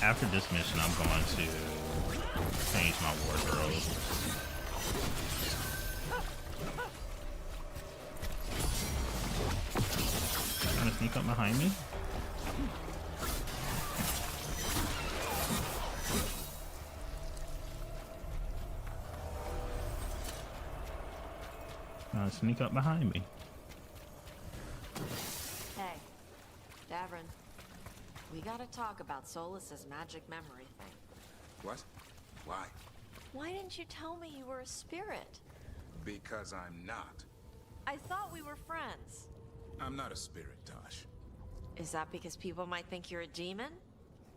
After this mission, I'm going to change my wardrobe. Trying to sneak up behind me. Trying to sneak up behind me. Hey, Davrin. We gotta talk about Solus's magic memory thing. What? Why? Why didn't you tell me you were a spirit? Because I'm not. I thought we were friends. I'm not a spirit, Tosh. Is that because people might think you're a demon?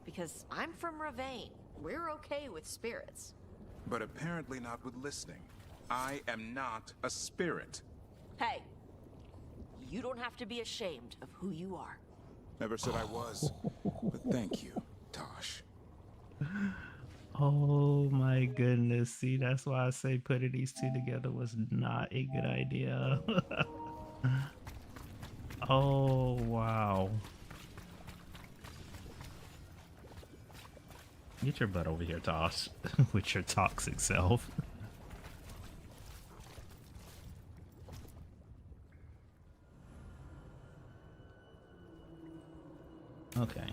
Because I'm from Ravane. We're okay with spirits. But apparently not with listening. I am not a spirit. Hey, you don't have to be ashamed of who you are. Never said I was, but thank you, Tosh. Oh my goodness. See, that's why I say putting these two together was not a good idea. Oh, wow. Get your butt over here, Tosh, with your toxic self. Okay.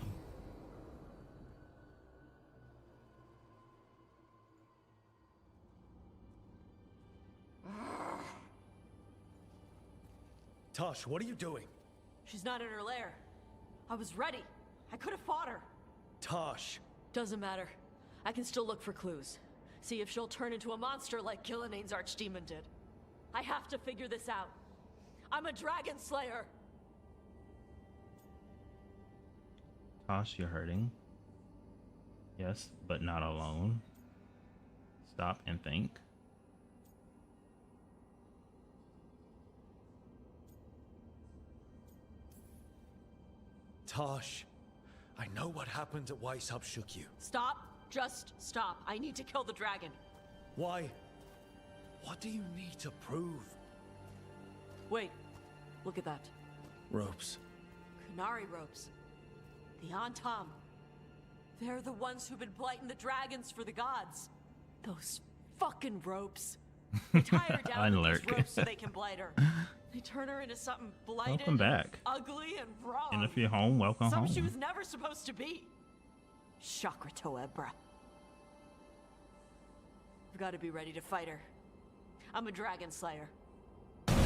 Tosh, what are you doing? She's not in her lair. I was ready. I could have fought her. Tosh! Doesn't matter. I can still look for clues. See if she'll turn into a monster like Killiane's archdemon did. I have to figure this out. I'm a dragon slayer. Tosh, you're hurting. Yes, but not alone. Stop and think. Tosh, I know what happened at Weishaupt shook you. Stop. Just stop. I need to kill the dragon. Why? What do you need to prove? Wait. Look at that. Ropes. Kunari ropes. The Antam. They're the ones who've been blighting the dragons for the gods. Those fucking ropes. They tie her down with these ropes so they can blight her. They turn her into something blighted, Welcome back. ugly, and wrong. And if you're home, welcome home. Something she was never supposed to be. Chakra Toebra. I've got to be ready to fight her. I'm a dragon slayer. I'm a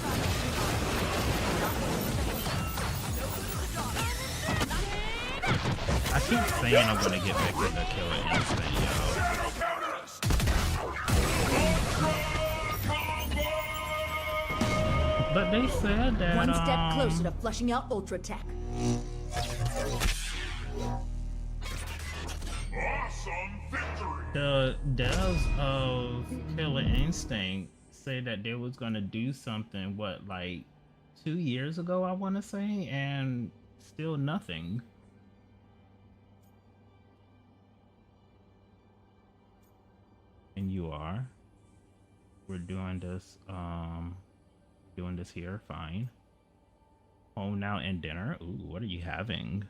dragon I keep saying I'm gonna get back to the killer instinct, yo. But they said that one step closer to flushing out Ultra Tech. Awesome victory! the devs of Killer Instinct say that they was gonna do something, what, like 2 years ago, I want to say, and still nothing. And you are. We're doing this here, fine. Home now and dinner. Ooh, what are you having?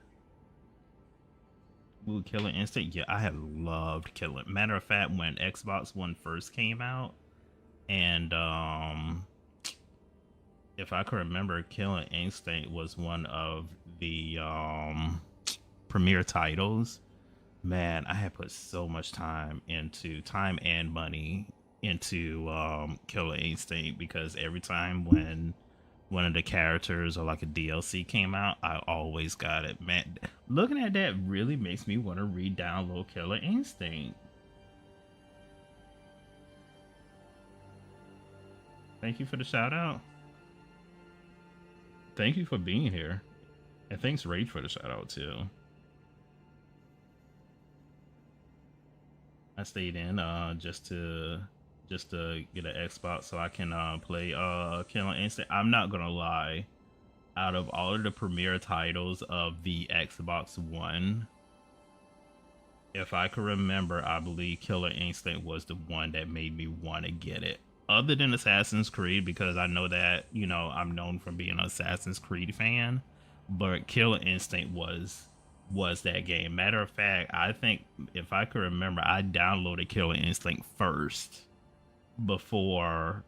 Ooh, Killer Instinct. Yeah, I have loved Killer. Matter of fact, when Xbox One first came out, and if I can remember, Killer Instinct was one of the premier titles. Man, I had put so much time and money into Killer Instinct, because every time when one of the characters or like a DLC came out, I always got it. Man, looking at that really makes me want to re-download Killer Instinct. Thank you for the shout out. Thank you for being here. And thanks Raid for the shout out too. I stayed in just to get an Xbox so I can play Killer Instinct. I'm not gonna lie, out of all of the premier titles of the Xbox One, if I can remember, I believe Killer Instinct was the one that made me want to get it. Other than Assassin's Creed, because I know that, you know, I'm known for being an Assassin's Creed fan, but Killer Instinct was was that game. Matter of fact, I think if I could remember, I downloaded Killer Instinct first before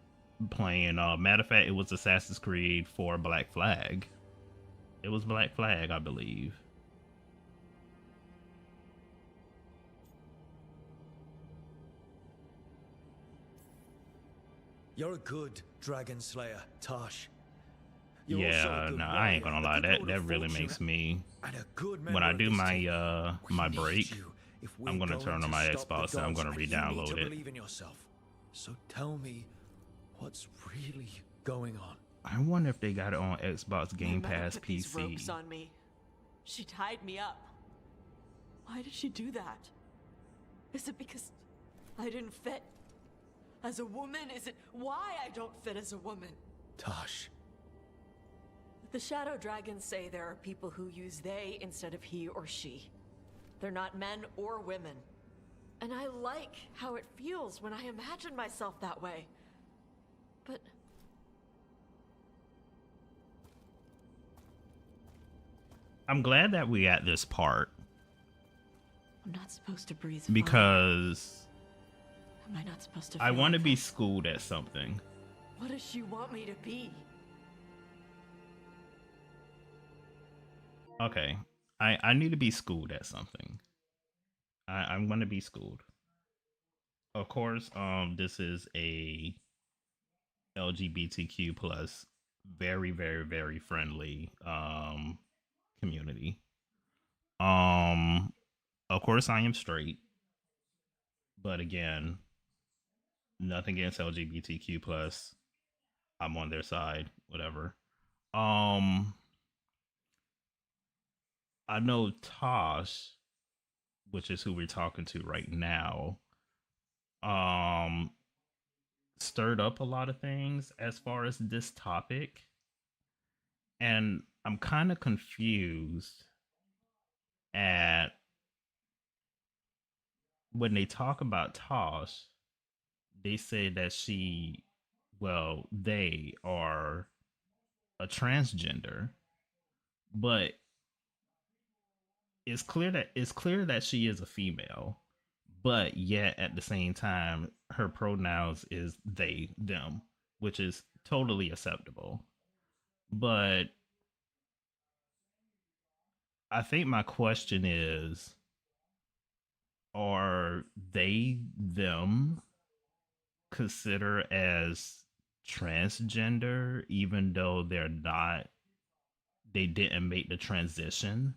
playing. Matter of fact, it was Assassin's Creed 4 Black Flag. It was Black Flag, I believe. You're a good dragon slayer, Tosh. You're also a Yeah, good no, I ain't warrior, gonna a lie. good lord That of really fortune, makes me. and a good When I member do of this my team. We my need break, you if I'm we're gonna going turn on to my stop the Xbox and I'm gods, gonna and you need re-download to it. believe in yourself. So tell me, what's really going on? I wonder if they got it on Xbox Game My mother Pass put these ropes PC. on me. She tied me up. Why did she do that? Is it because I didn't fit as a woman? Is it why I don't fit as a woman? Tosh, The shadow dragons say there are people who use they instead of he or she. They're not men or women. And I like how it feels when I imagine myself that way. But I'm glad that we at this part I'm not supposed to breathe fire. because Am I not supposed to I feel want to like be that? schooled at something. What does she want me to be? Okay, I need to be schooled at something. I'm gonna be schooled. Of course, this is a LGBTQ plus very, very, very friendly community. Um, of course, I am straight, but again, nothing against LGBTQ plus. I'm on their side, whatever. Um, I know Tosh, which is who we're talking to right now, um, stirred up a lot of things as far as this topic, and I'm kind of confused at when they talk about Tosh. They say that they are a transgender, but it's clear that she is a female, but yet at the same time her pronouns is they them, which is totally acceptable. But I think my question is, are they them consider as transgender even though they didn't make the transition?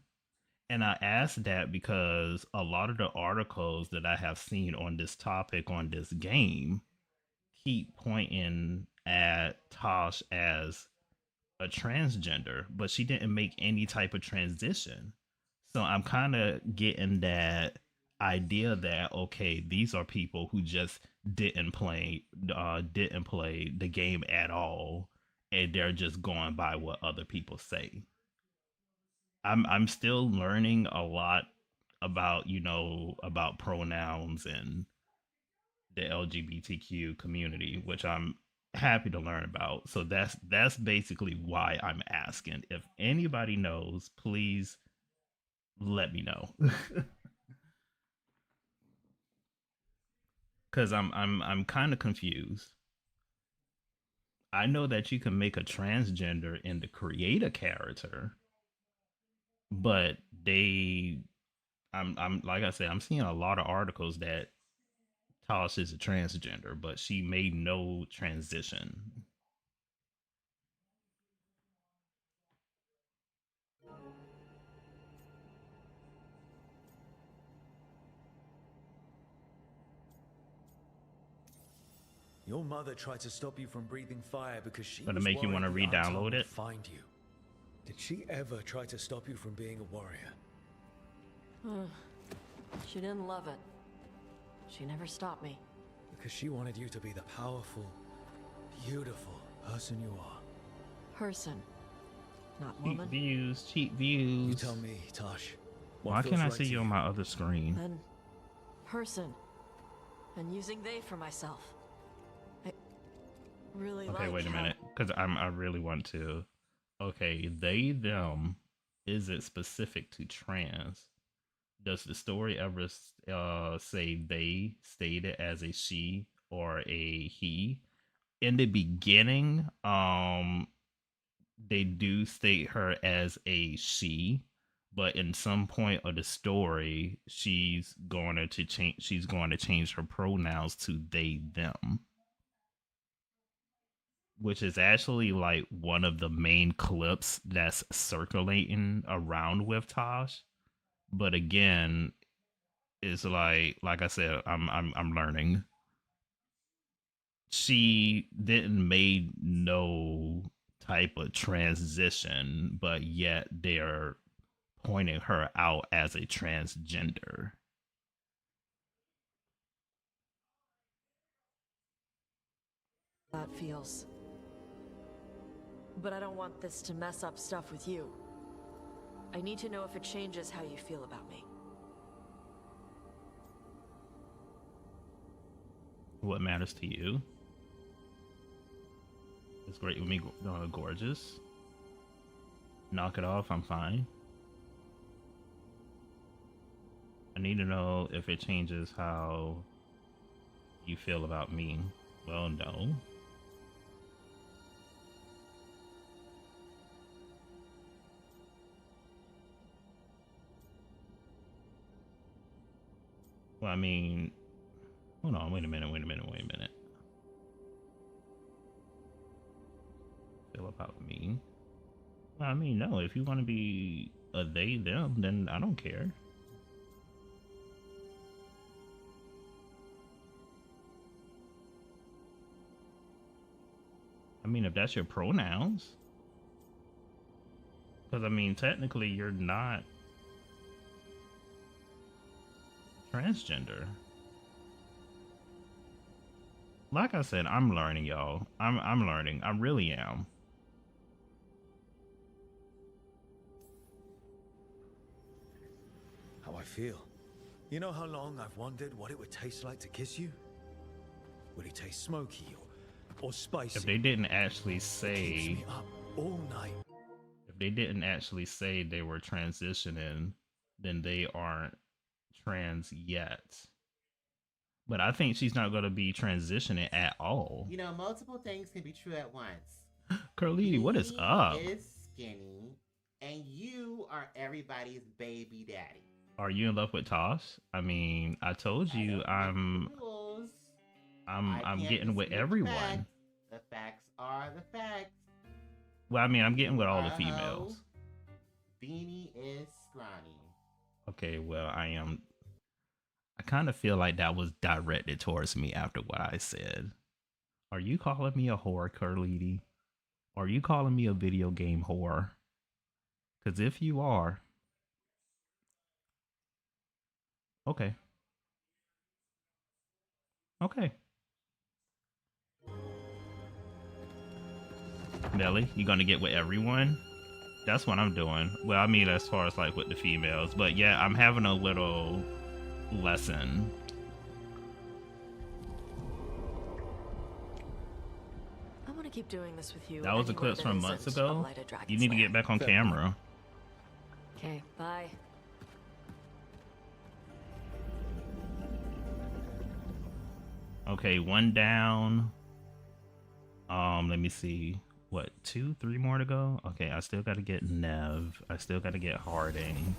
And I ask that because a lot of the articles that I have seen on this topic on this game keep pointing at Tosh as a transgender, but she didn't make any type of transition. So I'm kind of getting that idea that okay, these are people who just didn't play the game at all, and they're just going by what other people say. I'm still learning a lot about about pronouns and the LGBTQ community, which I'm happy to learn about. So that's basically why I'm asking. If anybody knows, please let me know. Cuz I'm kind of confused. I know that you can make a transgender and to create a character, but I'm like I said, I'm seeing a lot of articles that Talis is a transgender, but she made no transition. your mother tried to stop you from breathing fire because she Gonna was make you worried want to the re-download Untold it? would find you. Did she ever try to stop you from being a warrior? She didn't love it. She never stopped me. Because she wanted you to be the powerful, beautiful person you are. Person, not Cheap woman. views, cheap You views. tell me, Tosh. what Why feels can't I right see to you on my other screen? Then, person, and using they for myself. I really Okay, like wait a how- minute, because I really want to. Okay, they them. is it specific to trans? Does the story ever say they stated as a she or a he? In the beginning, they do state her as a she, but in some point of the story, she's going to change. She's going to change her pronouns to they them, which is actually like one of the main clips that's circulating around with Tosh. But again, it's like I said, I'm learning. She didn't made no type of transition, but yet they're pointing her out as a transgender. That feels. But I don't want this to mess up stuff with you. I need to know if it changes how you feel about me. What matters to you? It's great with me, gorgeous. Knock it off, I'm fine. I need to know if it changes how you feel about me. Well, no. Well, I mean, hold on, wait a minute. Feel about me? Well, I mean, no, if you want to be a they, them, then I don't care. I mean, if that's your pronouns. Because, I mean, technically, you're not transgender. Like I said, I'm learning, y'all. I'm learning. I really am. How I feel. You know how long I've wondered what it would taste like to kiss you? Would it taste smoky or spicy? If they didn't actually Keeps say, me up all night. if they didn't actually say they were transitioning, then they aren't trans yet. But I think she's not going to be transitioning at all. You know, multiple things can be true at once. Curly, what is up? He is skinny, and you are everybody's baby daddy. Are you in love with Tosh? I mean, I told you I'm getting with everyone. The facts are the facts. Well, I mean, I'm getting with all the females. Beanie is scrawny. Okay, well, I kind of feel like that was directed towards me after what I said. Are you calling me a whore, Curly? Are you calling me a video game whore? Because if you are, okay. Okay. Melly, you gonna get with everyone? That's what I'm doing. Well, I mean, as far as like with the females, but yeah, I'm having a little lesson. I want to keep doing this with you. That was a clip from months ago. You need to get back on camera. Okay, bye. Okay, one down. Let me see. What, 2, 3 more to go? Okay, I still got to get Nev. I still got to get Harding.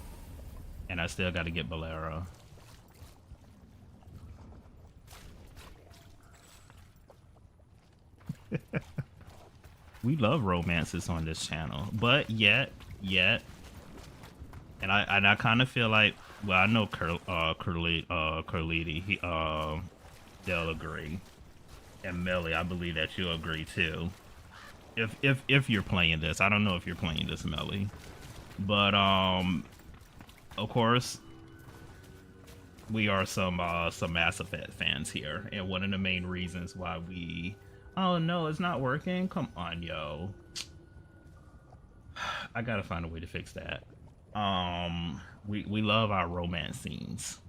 And I still got to get Bolero. We love romances on this channel. But yet. And I kind of feel like, well, I know Curly, they'll agree. And Melly, I believe that you'll agree too. If you're playing this, I don't know if you're playing this, Melly, but of course, we are some Mass Effect fans here, and one of the main reasons why we, oh no, it's not working. Come on, yo, I gotta find a way to fix that. We love our romance scenes,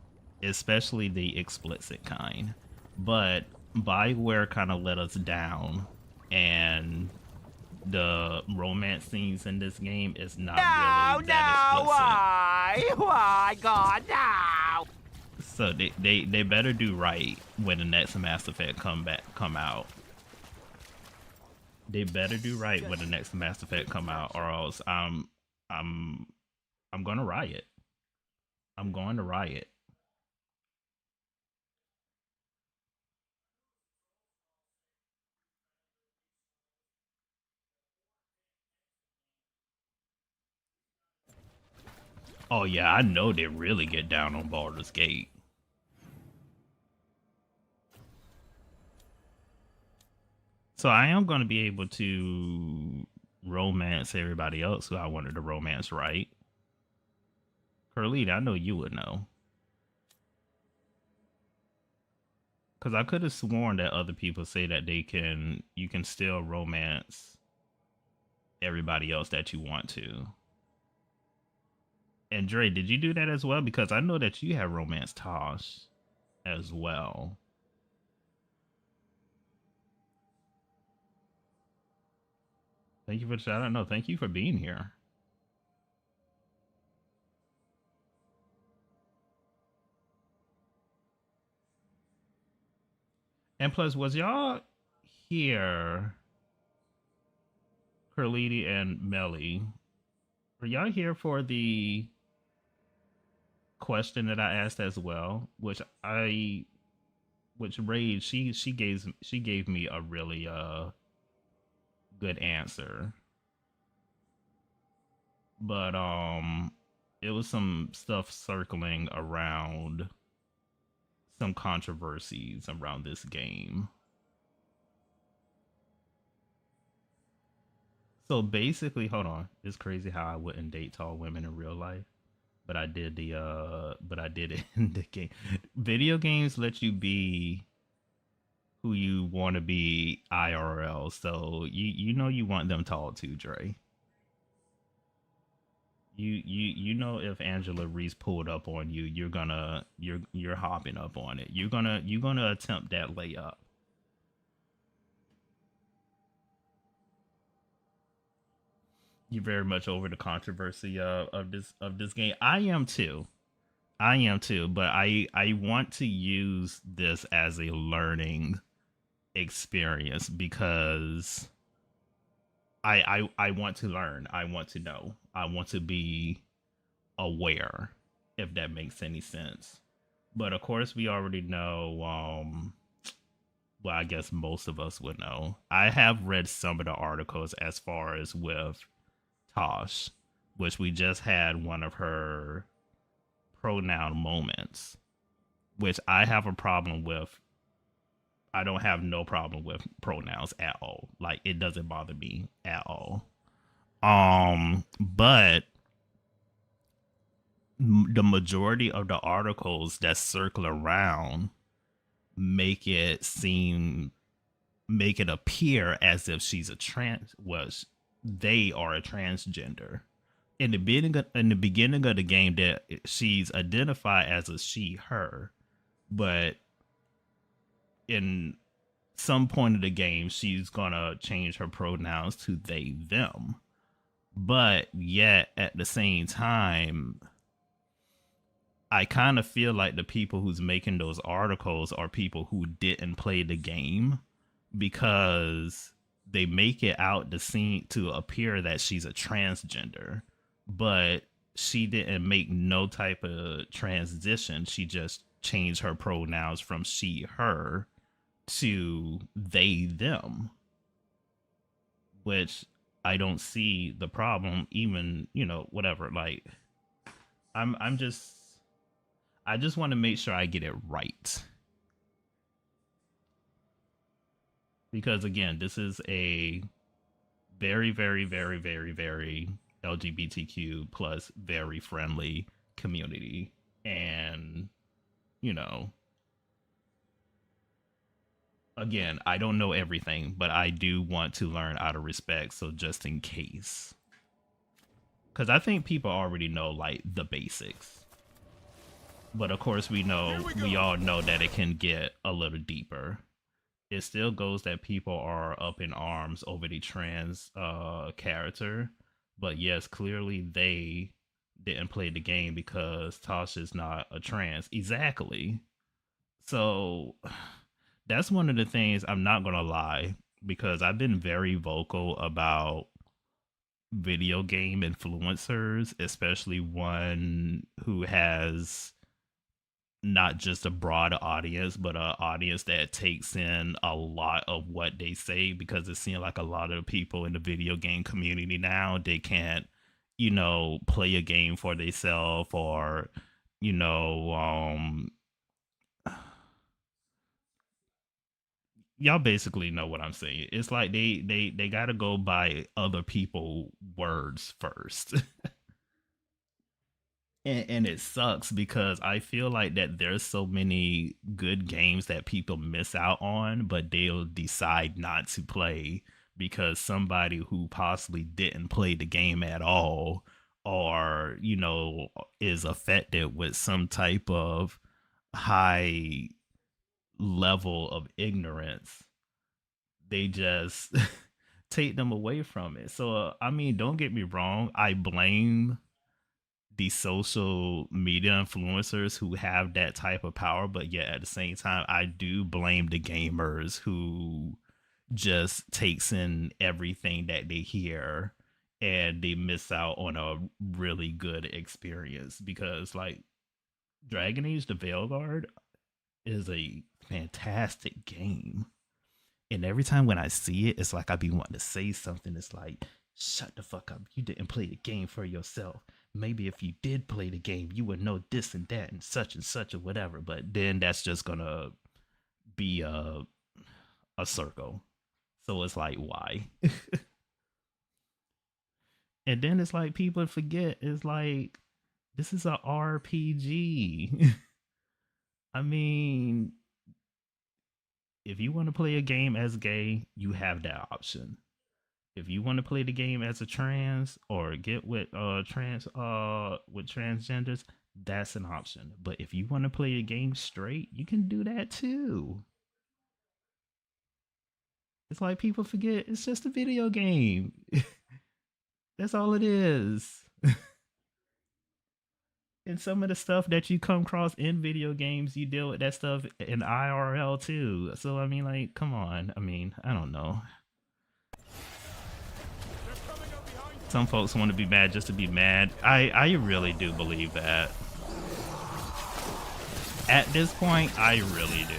especially the explicit kind, but BioWare kind of let us down, and the romance scenes in this game is not really that explicit. Why, God, no! So they better do right when the next Mass Effect come out. They better do right when the next Mass Effect come out, or else I'm gonna riot. I'm going to riot. Oh yeah, I know they really get down on Baldur's Gate. So I am going to be able to romance everybody else who I wanted to romance, right? Curlita, I know you would know. Because I could have sworn that other people say that you can still romance everybody else that you want to. And Dre, did you do that as well? Because I know that you have romanced Tosh as well. Thank you for the shout out. No, thank you for being here. And plus, was y'all here, Curliti and Melly? Were y'all here for the question that I asked as well? Which Rage, she gave me a really good answer. But it was some stuff circling around some controversies around this game. So basically, hold on. It's crazy how I wouldn't date tall women in real life, but I did it in the game. Video games let you be who you want to be IRL. So you know you want them tall too, Dre. You know if Angela Reese pulled up on you, you're hopping up on it. You're gonna attempt that layup. You're very much over the controversy of this game. I am too. But I want to use this as a learning experience because I want to learn. I want to know. I want to be aware, if that makes any sense. But of course, we already know. Well, I guess most of us would know. I have read some of the articles as far as with Tosh, which we just had one of her pronoun moments, which I have a problem with. I don't have no problem with pronouns at all. Like, it doesn't bother me at all. But the majority of the articles that circle around make it appear as if she's they are a transgender. In the beginning of the game, that she's identified as a she, her, but in some point of the game, she's gonna change her pronouns to they, them. But yet, at the same time, I kind of feel like the people who's making those articles are people who didn't play the game, because they make it out the scene to appear that she's a transgender, but she didn't make no type of transition. She just changed her pronouns from she, her to they, them, which I don't see the problem. Even, whatever. Like, I just want to make sure I get it right. Because again, this is a very, very, very, very, very LGBTQ plus very friendly community. And, again, I don't know everything, but I do want to learn out of respect. So just in case, because I think people already know like the basics, but of course we all know that it can get a little deeper it still goes that people are up in arms over the trans character. But yes, clearly they didn't play the game because Tasha's not a trans. Exactly. So that's one of the things, I'm not gonna lie, because I've been very vocal about video game influencers, especially one who has not just a broad audience, but an audience that takes in a lot of what they say, because it seems like a lot of people in the video game community now, they can't, play a game for themselves, or, you know, y'all basically know what I'm saying. It's like they got to go by other people words first. And it sucks because I feel like that there's so many good games that people miss out on, but they'll decide not to play because somebody who possibly didn't play the game at all, or, is affected with some type of high level of ignorance, they just take them away from it. So, I mean, don't get me wrong. I blame the social media influencers who have that type of power, but yet at the same time, I do blame the gamers who just takes in everything that they hear and they miss out on a really good experience. Because like Dragon Age the Veilguard is a fantastic game, and every time when I see it, it's like I be wanting to say something. It's like, shut the fuck up, you didn't play the game for yourself. Maybe if you did play the game, you would know this and that and such or whatever. But then that's just gonna be a circle. So it's like, why? And then it's like people forget, it's like, this is a RPG. I mean, if you want to play a game as gay, you have that option. If you want to play the game as a trans or get with transgenders, that's an option. But if you want to play a game straight, you can do that too. It's like people forget it's just a video game. That's all it is. And some of the stuff that you come across in video games, you deal with that stuff in IRL too. So I mean, like, come on. I mean, I don't know. Some folks want to be mad just to be mad. I really do believe that. At this point, I really do.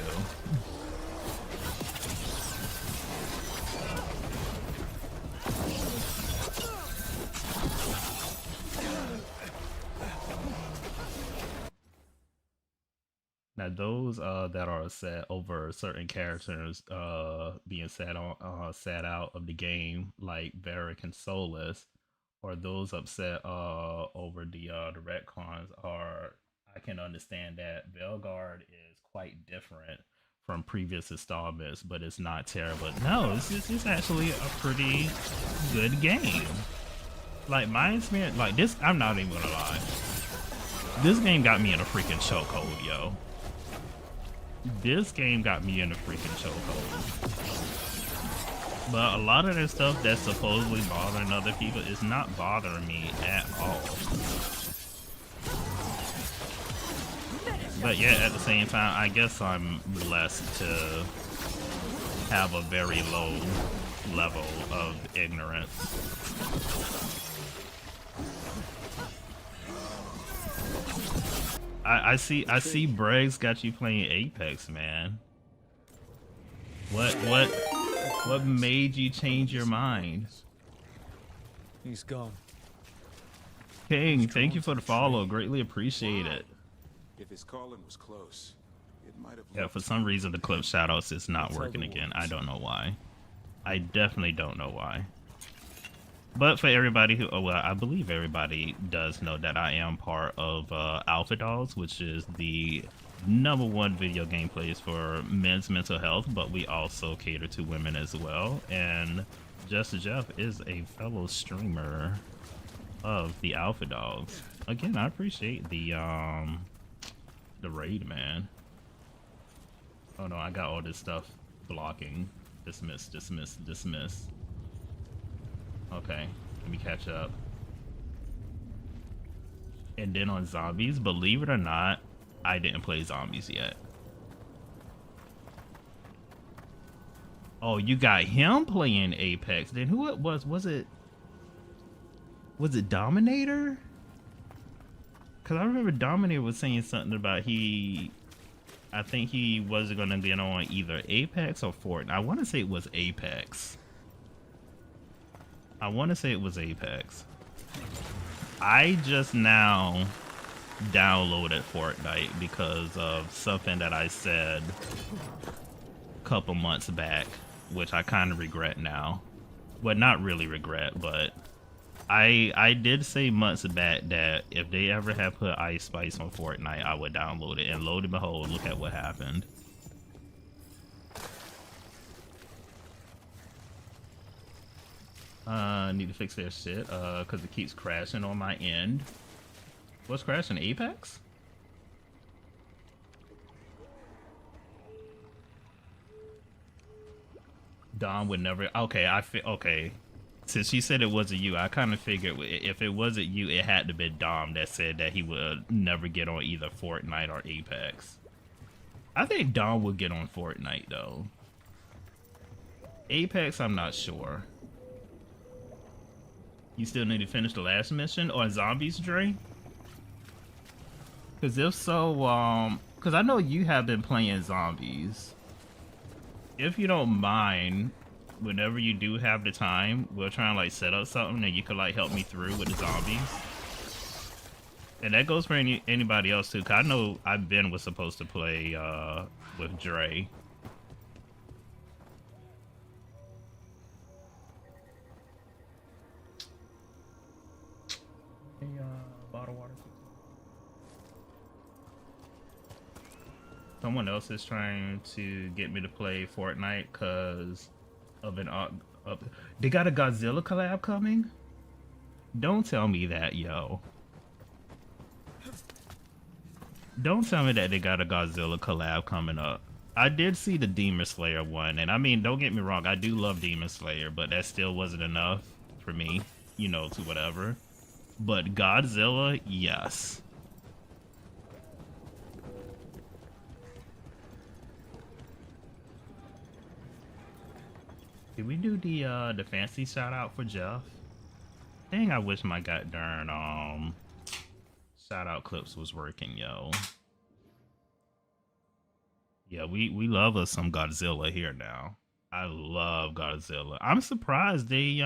Now those that are upset over certain characters being set out of the game, like Varric and Solus, or those upset over the retcons, are, I can understand that Veilguard is quite different from previous installments, but it's not terrible. No, it's actually a pretty good game. Like my experience, like this, I'm not even gonna lie. This game got me in a freaking chokehold, yo. This game got me in a freaking chokehold. But a lot of that stuff that's supposedly bothering other people is not bothering me at all. But yet at the same time, I guess I'm blessed to have a very low level of ignorance. I see Breg's got you playing Apex, man. What made you change your mind? He's gone. King, thank you for the follow. Greatly appreciate it. If his calling was close, it might have. Yeah, for some reason the clip shoutouts is not working again. I don't know why. I definitely don't know why. But for everybody who, well, I believe everybody does know that I am part of Alpha Dogs, which is the #1 video game place for men's mental health, but we also cater to women as well. And Just Jeff is a fellow streamer of the Alpha Dogs. Again, I appreciate the raid, man. Oh no, I got all this stuff blocking. Dismiss, dismiss, dismiss. Okay, let me catch up. And then on zombies, believe it or not, I didn't play zombies yet. Oh, you got him playing Apex. Then who it was? Was it Dominator? Because I remember Dominator was saying something about I think he wasn't going to get on either Apex or Fortnite. I want to say it was Apex. I just now downloaded Fortnite because of something that I said a couple months back, which I kind of regret now. Well, not really regret, but I did say months back that if they ever had put Ice Spice on Fortnite, I would download it. And lo and behold, look at what happened. Need to fix their shit, because it keeps crashing on my end. What's crashing? Apex? Dom would never. Okay, okay. Since she said it wasn't you, I kind of figured if it wasn't you, it had to be Dom that said that he would never get on either Fortnite or Apex. I think Dom would get on Fortnite though. Apex, I'm not sure. You still need to finish the last mission on zombies, Dre? Because if so, because I know you have been playing zombies. If you don't mind, whenever you do have the time, we'll try and like set up something and you could like help me through with the zombies. And that goes for anybody else too, because I know was supposed to play with Dre. Bottle water. Someone else is trying to get me to play Fortnite because of an they got a Godzilla collab coming? Don't tell me that, yo. Don't tell me that they got a Godzilla collab coming up. I did see the Demon Slayer one, and I mean, don't get me wrong, I do love Demon Slayer, but that still wasn't enough for me, you know, to whatever. But Godzilla, yes. Did we do the fancy shout out for Jeff? Dang, I wish my goddamn shout out clips was working, yo. Yeah, we love us some Godzilla here now. I love Godzilla. I'm surprised they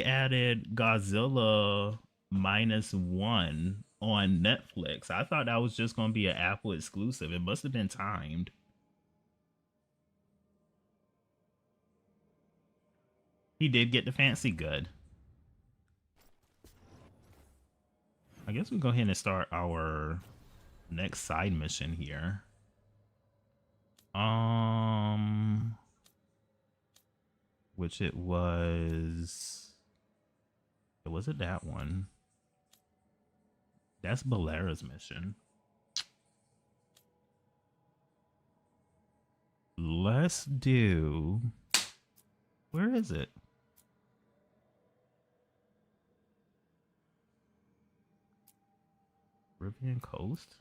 added Godzilla -1 on Netflix. I thought that was just gonna be an Apple exclusive. It must have been timed. He did get the fancy good. I guess we go ahead and start our next side mission here. Which it was it that one? That's Balera's mission. Let's do, where is it? Caribbean Coast?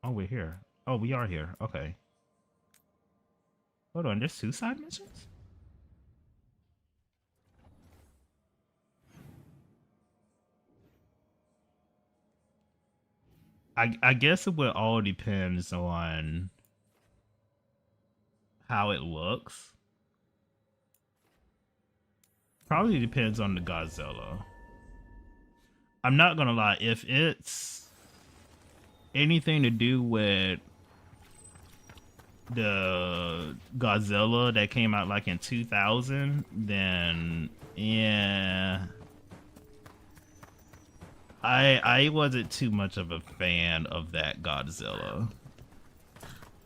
Oh, we're here. Oh, we are here. Okay. Hold on, there's 2 side missions? I guess it will all depends on how it looks. Probably depends on the Godzilla. I'm not gonna lie, if it's anything to do with the Godzilla that came out like in 2000, then yeah, I wasn't too much of a fan of that Godzilla.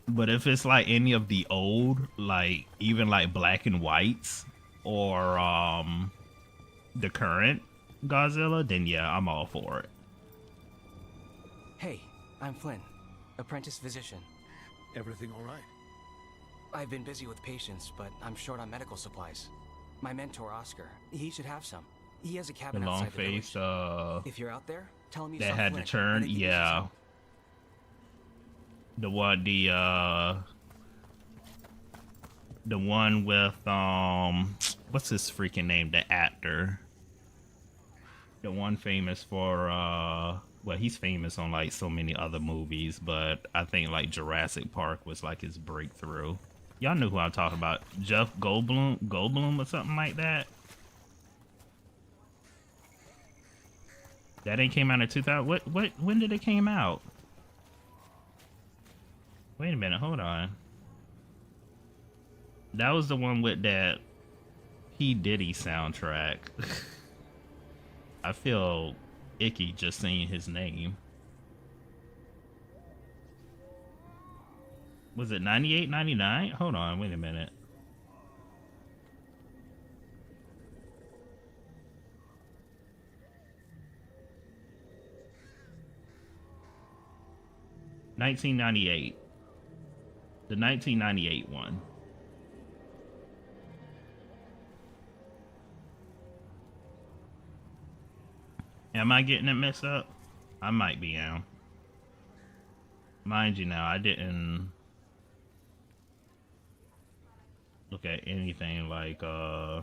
But if it's like any of the old, like even like black and whites or the current Godzilla, then yeah, I'm all for it. Hey, I'm Flynn, apprentice physician. Everything all right? I've been busy with patients, but I'm short on medical supplies. My mentor, Oscar, he should have some. He has a The cabin long outside the face, village. If you're out there, tell him you that saw had Flynn, to turn. and they can use his Yeah. help. The one with what's his freaking name? The actor. The one famous for well, he's famous on like so many other movies, but I think like Jurassic Park was like his breakthrough. Y'all know who I'm talking about. Jeff Goldblum or something like that. That ain't came out in 2000. When did it came out? Wait a minute, hold on. That was the one with that P. Diddy soundtrack. I feel icky just saying his name. Was it 98, 99? Hold on, wait a minute. $1998. The 1998 one. Am I getting it mixed up? I might be, mind you now, I didn't look at anything like